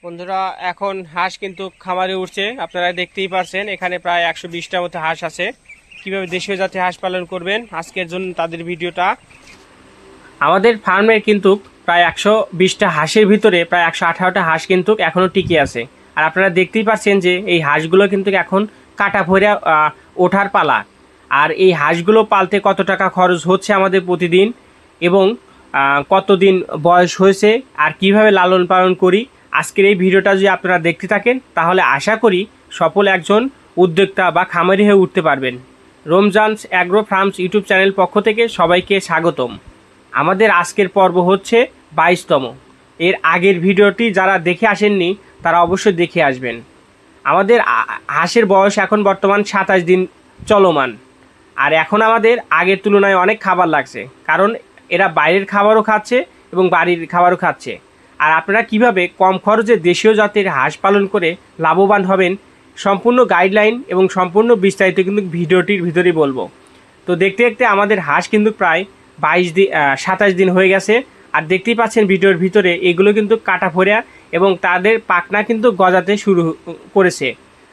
বন্ধুরা এখন হাঁস কিন্তু খামারে উঠছে, আপনারা দেখতেই পারছেন। এখানে প্রায় 120টার মতো হাঁস আছে। কিভাবে দেশীয় জাতের হাঁস পালন করবেন আজকের জন্য তাদের ভিডিওটা। আমাদের ফার্মে কিন্তু প্রায় 120টা হাঁসের ভিতরে প্রায় 118টা হাঁস কিন্তু এখনও টিকে আছে। আর আপনারা দেখতেই পাচ্ছেন যে এই হাঁসগুলো কিন্তু এখন কাটা ভরে ওঠার পালা। আর এই হাঁসগুলো পালতে কত টাকা খরচ হচ্ছে আমাদের প্রতিদিন, এবং কতদিন বয়স হয়েছে, আর কিভাবে লালন পালন করি, আজকের এই ভিডিওটা যদি আপনারা দেখতে থাকেন তাহলে আশা করি সফল একজন উদ্যোক্তা বা খামারি হয়ে উঠতে পারবেন। রমজানস অ্যাগ্রো ফার্মস ইউটিউব চ্যানেল পক্ষ থেকে সবাইকে স্বাগতম। আমাদের আজকের পর্ব হচ্ছে 22তম। এর আগের ভিডিওটি যারা দেখে আসেননি তারা অবশ্যই দেখে আসবেন। আমাদের হাঁসের বয়স এখন বর্তমান 27 দিন চলমান। আর এখন আমাদের আগের তুলনায় অনেক খাবার লাগছে, কারণ এরা বাইরের খাবারও খাচ্ছে এবং বাড়ির খাবারও খাচ্ছে। আর আপনারা কিভাবে কম খরচে দেশীয় জাতের হাঁস পালন করে লাভবান হবেন সম্পূর্ণ গাইডলাইন এবং সম্পূর্ণ বিস্তারিত কিন্তু ভিডিওটির ভিতরেই বলবো। তো দেখতে দেখতে আমাদের হাঁস কিন্তু প্রায় 27 দিন হয়ে গেছে। আর দেখতেই পাচ্ছেন ভিডিওর ভিতরে এগুলো কিন্তু কাটা ফোড়া এবং তাদের পাখনা কিন্তু গজাতে শুরু করেছে।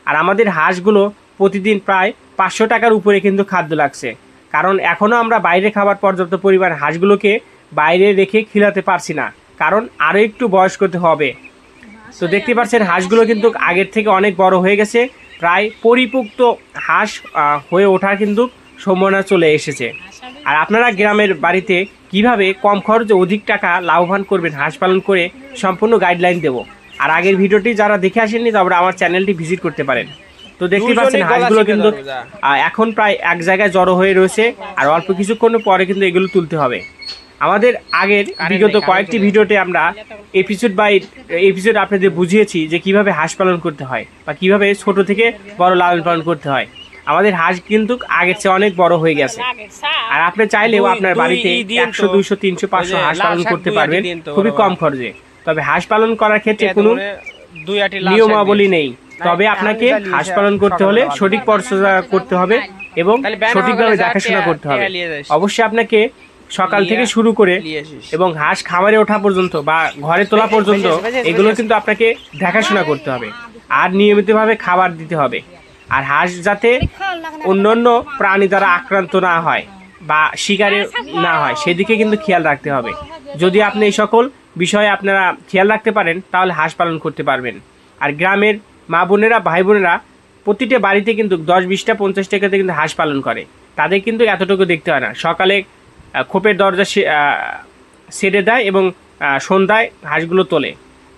আর আমাদের হাঁসগুলো প্রতিদিন প্রায় 500 টাকার উপরে কিন্তু খাদ্য লাগছে, কারণ এখনও আমরা বাইরে খাবার পর্যাপ্ত পরিমাণ হাঁসগুলোকে বাইরে রেখে খিলাতে পারছি না, কারণ আরও একটু বয়স করতে হবে। তো দেখতে পাচ্ছেন হাঁসগুলো কিন্তু আগের থেকে অনেক বড় হয়ে গেছে, প্রায় পরিপুক্ত হাঁস হয়ে ওঠার কিন্তু সম্ভাবনা চলে এসেছে। আর আপনারা গ্রামের বাড়িতে কিভাবে কম খরচে অধিক টাকা লাভবান করবেন হাঁস পালন করে সম্পূর্ণ গাইডলাইন দেবো। আর আগের ভিডিওটি যারা দেখে আসেননি তারপরে আমার চ্যানেলটি ভিজিট করতে পারেন। তো দেখতে পাচ্ছেন হাঁসগুলো কিন্তু এখন প্রায় এক জায়গায় জড়ো হয়ে রয়েছে, আর অল্প কিছুক্ষণ পরে কিন্তু এগুলো তুলতে হবে। আমাদের আগের বিগত কয়েকটি ভিডিওতে আমরা এপিসোড বাই এপিসোড আপনাদের বুঝিয়েছি যে কিভাবে হাঁস পালন করতে হয় বা কিভাবে ছোট থেকে বড় লালন পালন করতে হয়। আমাদের হাঁস কিন্তু আগের চেয়ে অনেক বড় হয়ে গেছে। আর আপনি চাইলেও আপনার বাড়িতে 100, 200, 300, 500 হাঁস পালন করতে পারবেন খুবই কম খরচে। তবে হাঁস পালন করার ক্ষেত্রে কোনো নিয়মাবলী নেই, তবে আপনাকে হাঁস পালন করতে হলে সঠিক পরিচর্যা করতে হবে এবং সঠিকভাবে দেখাশোনা করতে হবে। অবশ্যই আপনাকে সকাল থেকে শুরু করে এবং হাঁস খামারে ওঠা পর্যন্ত বা ঘরে তোলা পর্যন্ত এগুলো কিন্তু আপনাকে দেখাশোনা করতে হবে, আর নিয়মিতভাবে খাবার দিতে হবে। আর হাঁস যাতে অন্যান্য প্রাণী দ্বারা আক্রান্ত না হয় বা শিকারে না হয় সেদিকে কিন্তু খেয়াল রাখতে হবে। যদি আপনি এই সকল বিষয়ে আপনারা খেয়াল রাখতে পারেন তাহলে হাঁস পালন করতে পারবেন। আর গ্রামের মা বোনেরা ভাই বোনেরা প্রতিটা বাড়িতে কিন্তু 10, 20টা 50 টাকাতে কিন্তু হাঁস পালন করে। তাদের কিন্তু এতটুকু দেখতে হয় না, সকালে খোপের দরজা সেরে দেয় এবং সন্ধ্যায় হাঁসগুলো তোলে।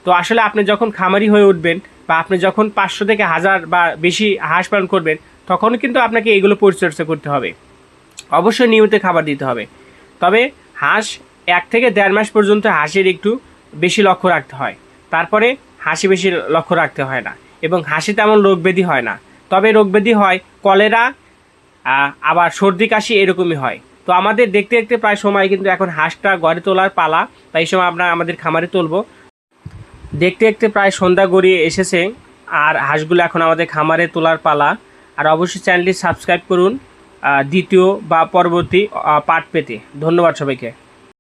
তো আসলে আপনি যখন খামারি হয়ে উঠবেন বা আপনি যখন 500 থেকে 1000 বা বেশি হাঁস পালন করবেন তখন কিন্তু আপনাকে এগুলো পরিচর্যা করতে হবে, অবশ্যই নিয়মিত খাবার দিতে হবে। তবে হাঁস 1 থেকে 1.5 মাস পর্যন্ত হাঁসের একটু বেশি লক্ষ্য রাখতে হয়, তারপরে হাঁসি বেশি লক্ষ্য রাখতে হয় না, এবং হাঁসি তেমন রোগ ব্যাধি হয় না। তবে রোগ ব্যাধি হয় কলেরা, আবার সর্দি কাশি এরকমই হয়। তো আমাদের দেখতে দেখতে প্রায় সময় কিন্তু এখন হাঁসটা ঘরে তোলার পালা, তাই এই সময় আমরা আমাদের খামারে তুলবো। দেখতে দেখতে প্রায় সন্ধ্যা গড়িয়ে এসেছে, আর হাঁসগুলো এখন আমাদের খামারে তোলার পালা। আর অবশ্যই চ্যানেলটি সাবস্ক্রাইব করুন দ্বিতীয় বা পরবর্তী পার্ট পেতে। ধন্যবাদ সবাইকে।